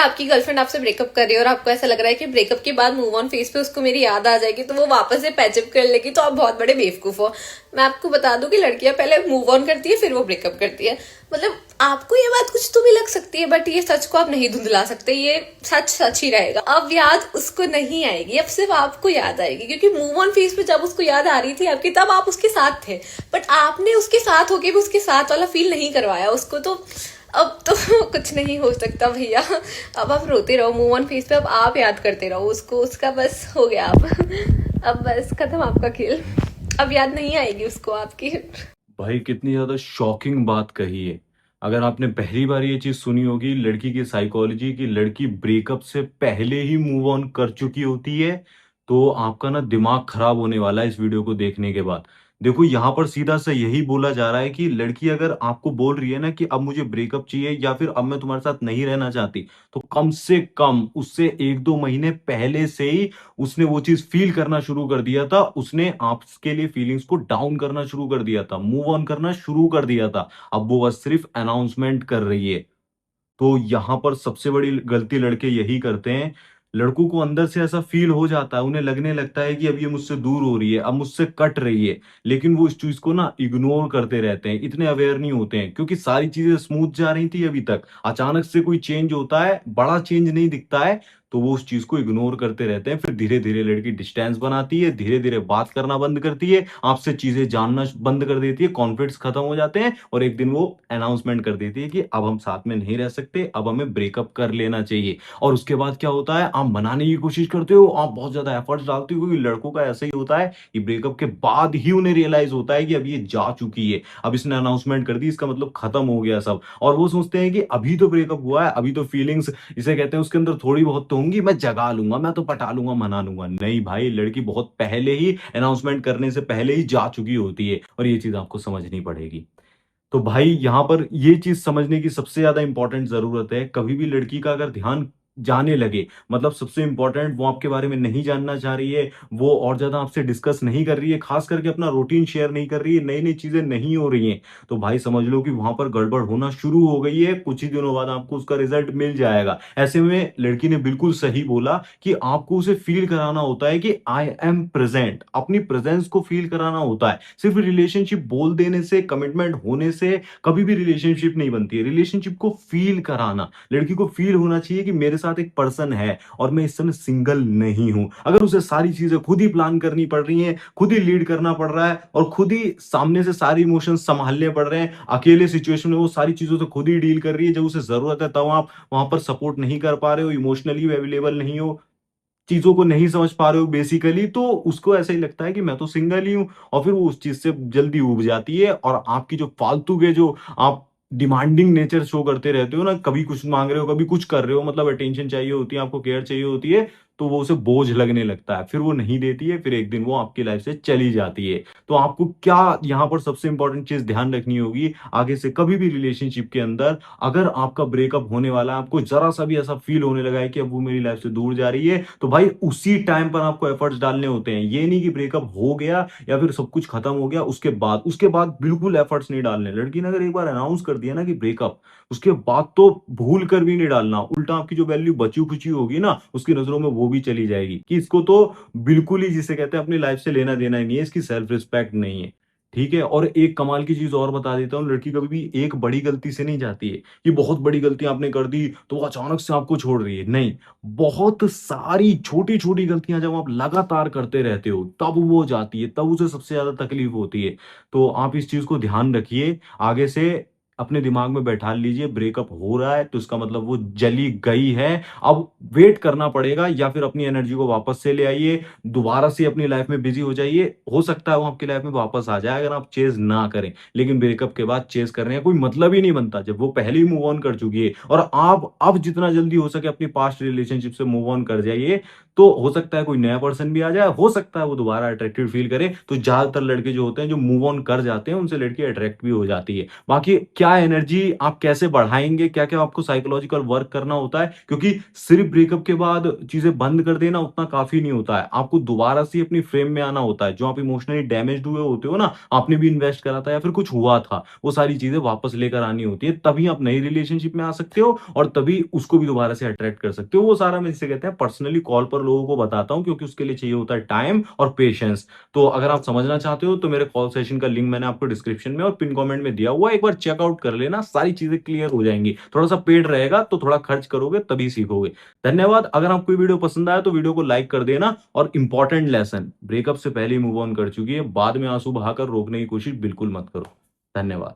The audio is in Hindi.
आपकी गर्लफ्रेंड आपसे ब्रेकअप कर रही है और आपको ऐसा लग रहा है कि ब्रेकअप के बाद मूव ऑन फेस पे उसको मेरी याद आ जाएगी तो वो वापस से पैचअप कर लेगी, तो आप बहुत बड़े बेवकूफ हो। मैं आपको बता दूं कि लड़कियां पहले मूव ऑन करती है फिर वो ब्रेकअप करती है। मतलब आपको ये बात कुछ तो भी लग सकती है बट ये सच को आप नहीं धुंधला सकते, ये सच सच ही रहेगा। अब याद उसको नहीं आएगी, अब सिर्फ आपको याद आएगी, क्योंकि मूव ऑन फेस पे जब उसको याद आ रही थी आपकी तब आप उसके साथ थे, बट आपने उसके साथ होके भी उसके साथ वाला फील नहीं करवाया उसको। तो अब तो कुछ नहीं हो सकता भैया। अब आप रोते रहो मूव ऑन फेस पे, अब आप याद करते रहो उसको, उसका बस हो गया अब बस खत्म आपका खेल, अब याद नहीं आएगी उसको आपकी। भाई कितनी ज्यादा शॉकिंग बात कही है। अगर आपने पहली बार ये चीज सुनी होगी लड़की की साइकोलॉजी की, लड़की ब्रेकअप से पहले ही मूव ऑन कर चुकी होती है, तो आपका ना दिमाग खराब होने वाला है इस वीडियो को देखने के बाद। देखो यहाँ पर सीधा सा यही बोला जा रहा है कि लड़की अगर आपको बोल रही है ना कि अब मुझे ब्रेकअप चाहिए या फिर अब मैं तुम्हारे साथ नहीं रहना चाहती, तो कम से कम उससे 1-2 महीने पहले से ही उसने वो चीज फील करना शुरू कर दिया था, उसने आपके लिए फीलिंग्स को डाउन करना शुरू कर दिया था, मूव ऑन करना शुरू कर दिया था। अब वो बस सिर्फ अनाउंसमेंट कर रही है। तो यहां पर सबसे बड़ी गलती लड़के यही करते हैं। लड़कों को अंदर से ऐसा फील हो जाता है, उन्हें लगने लगता है कि अब ये मुझसे दूर हो रही है, अब मुझसे कट रही है, लेकिन वो इस चीज को ना इग्नोर करते रहते हैं, इतने अवेयर नहीं होते हैं, क्योंकि सारी चीजें स्मूथ जा रही थी अभी तक। अचानक से कोई चेंज होता है, बड़ा चेंज नहीं दिखता है, तो वो उस चीज को इग्नोर करते रहते हैं। फिर धीरे धीरे लड़की डिस्टेंस बनाती है, धीरे धीरे बात करना बंद करती है, आपसे चीजें जानना बंद कर देती है, कॉन्फ्लिक्ट्स खत्म हो जाते हैं और एक दिन वो अनाउंसमेंट कर देती है कि अब हम साथ में नहीं रह सकते, अब हमें ब्रेकअप कर लेना चाहिए। और उसके बाद क्या होता है, आप मनाने की कोशिश करते हो, आप बहुत ज्यादा एफर्ट्स डालते हो, क्योंकि लड़कों का ऐसा ही होता है कि ब्रेकअप के बाद ही उन्हें रियलाइज होता है कि अब ये जा चुकी है, अब इसने अनाउंसमेंट कर दी, इसका मतलब खत्म हो गया सब। और वो सोचते हैं कि अभी तो ब्रेकअप हुआ है, अभी तो फीलिंग्स इसे कहते हैं उसके अंदर थोड़ी बहुत तो होंगी, मैं जगा लूंगा, मैं तो पटा लूंगा, मना लूंगा। नहीं भाई, लड़की बहुत पहले ही अनाउंसमेंट करने से पहले ही जा चुकी होती है, और ये चीज आपको समझनी पड़ेगी। तो भाई यहां पर ये चीज समझने की सबसे ज्यादा इंपॉर्टेंट जरूरत है। कभी भी लड़की का अगर ध्यान जाने लगे, मतलब सबसे इंपॉर्टेंट, वो आपके बारे में नहीं जानना चाह रही है, वो और ज्यादा आपसे डिस्कस नहीं कर रही है, खास करके अपना रूटीन शेयर नहीं कर रही है, नई नई चीजें नहीं हो रही हैं, तो भाई समझ लो कि वहां पर गड़बड़ होना शुरू हो गई है। कुछ ही दिनों बाद आपको उसका रिजल्ट मिल जाएगा। ऐसे में लड़की ने बिल्कुल सही बोला कि आपको उसे फील कराना होता है कि आई एम प्रेजेंट, अपनी प्रेजेंस को फील कराना होता है। सिर्फ रिलेशनशिप बोल देने से, कमिटमेंट होने से कभी भी रिलेशनशिप नहीं बनती है। रिलेशनशिप को फील कराना, लड़की को फील होना चाहिए कि मेरे साथ एक पर्सन है और मैं इस समय सिंगल नहीं हूं। अगर उसे सारी चीजें खुद ही प्लान करनी पड़ रही हैं, खुद ही लीड करना पड़ रहा है और खुद ही सामने से सारी इमोशंस संभालने पड़ रहे हैं, अकेले सिचुएशन में वो सारी चीजों से खुद ही डील कर रही है, जब उसे जरूरत है तब आप वहां पर सपोर्ट नहीं कर पा रहे हो, इमोशनली अवेलेबल नहीं हो, चीजों को नहीं समझ पा रहे हो बेसिकली, तो उसको ऐसा ही लगता है कि मैं तो सिंगल ही हूं, और फिर वो उस चीज से जल्दी उब जाती है। और आपकी जो फालतू के जो आप डिमांडिंग नेचर शो करते रहते हो ना, कभी कुछ मांग रहे हो, कभी कुछ कर रहे हो, मतलब अटेंशन चाहिए होती है आपको, केयर चाहिए होती है, तो वो उसे बोझ लगने लगता है, फिर वो नहीं देती है, फिर एक दिन वो आपकी लाइफ से चली जाती है। तो आपको क्या यहाँ पर सबसे इंपॉर्टेंट चीज ध्यान रखनी होगी, आगे से कभी भी रिलेशनशिप के अंदर अगर आपका ब्रेकअप होने वाला है, आपको जरा सा भी ऐसा फील होने लगा है कि अब वो मेरी लाइफ से दूर जा रही है, तो भाई उसी टाइम पर आपको एफर्ट्स डालने होते हैं। ये नहीं कि ब्रेकअप हो गया या फिर सब कुछ खत्म हो गया उसके बाद बिल्कुल एफर्ट्स नहीं डालने। लड़की ने अगर एक बार अनाउंस कर दिया ना कि ब्रेकअप, उसके बाद तो भूल कर भी नहीं डालना, उल्टा आपकी जो वैल्यू बची खुची होगी ना, उसकी नजरों में वो भी चली जाएगी कि इसको तो बिल्कुल ही, जिसे कहते हैं, अपनी लाइफ से लेना देना ही नहीं है, इसकी सेल्फ रिस्पेक्ट नहीं है। ठीक है। और एक कमाल की चीज और बता देता हूँ, लड़की कभी भी एक बड़ी गलती से नहीं जाती है कि बहुत बड़ी गलती आपने कर दी तो वो अचानक से आपको छोड़ रही है, नहीं। बहुत सारी छोटी छोटी गलतियां जब आप लगातार करते रहते हो तब वो जाती है, तब उसे सबसे ज्यादा तकलीफ होती है। तो आप इस चीज को ध्यान रखिए, आगे से अपने दिमाग में बैठा लीजिए, ब्रेकअप हो रहा है तो इसका मतलब वो जली गई है, अब वेट करना पड़ेगा, या फिर अपनी एनर्जी को वापस से ले आइए, दोबारा से अपनी लाइफ में बिजी हो जाइए। हो सकता है वो आपकी लाइफ में वापस आ जाए अगर आप चेज ना करें, लेकिन ब्रेकअप के बाद चेज करने का कोई मतलब ही नहीं बनता जब वो पहले ही मूव ऑन कर चुकी है। और आप अब जितना जल्दी हो सके अपनी पास्ट रिलेशनशिप से मूव ऑन कर जाइए, तो हो सकता है कोई नया पर्सन भी आ जाए, हो सकता है वो दोबारा अट्रैक्टिव फील करे। तो ज्यादातर लड़के जो होते हैं जो मूव ऑन कर जाते हैं, उनसे लड़की अट्रैक्ट भी हो जाती है। बाकी क्या क्या एनर्जी आप कैसे बढ़ाएँगे, क्या-क्या आपको साइकोलॉजिकल वर्क करना होता है, क्योंकि सिर्फ़ ब्रेकअप के बाद चीज़ें बंद कर देना उतना काफ़ी नहीं होता है। आपको दोबारा से अपनी फ्रेम में आना होता है। जो आप इमोशनली डैमेज्ड हुए होते हो ना, आपने भी इन्वेस्ट करा था या फिर कुछ हुआ था, वो सारी चीज़ें वापस लेकर आनी होती है। तभी आप नई रिलेशनशिप में आ सकते हो और तभी उसको भी दोबारा से अट्रैक्ट कर सकते हो। वो सारा मैं जिसे कहते हैं पर्सनली कॉल पर लोगों को बताता हूँ, क्योंकि उसके लिए चाहिए होता है टाइम और पेशेंस। तो अगर आप समझना चाहते हो तो मेरे कॉल सेशन का लिंक मैंने आपको डिस्क्रिप्शन में और पिन कमेंट में दिया हुआ है। एक बार चेकआउट कर लेना, सारी चीज़ें क्लियर हो जाएँगी। थोड़ा-सा पेड रहेगा तो थोड़ा खर्च करोगे तभी सीखोगे। धन्यवाद। अगर आपको ये वीडियो पसंद आया तो वीडियो को लाइक कर देना और इम्पोर्टेंट लेसन, ब्रेकअप से पहले ही मूव ऑन कर चुकी है, बाद में आंसू बहाकर रोकने की कोशिश बिल्कुल मत करो। धन्यवाद।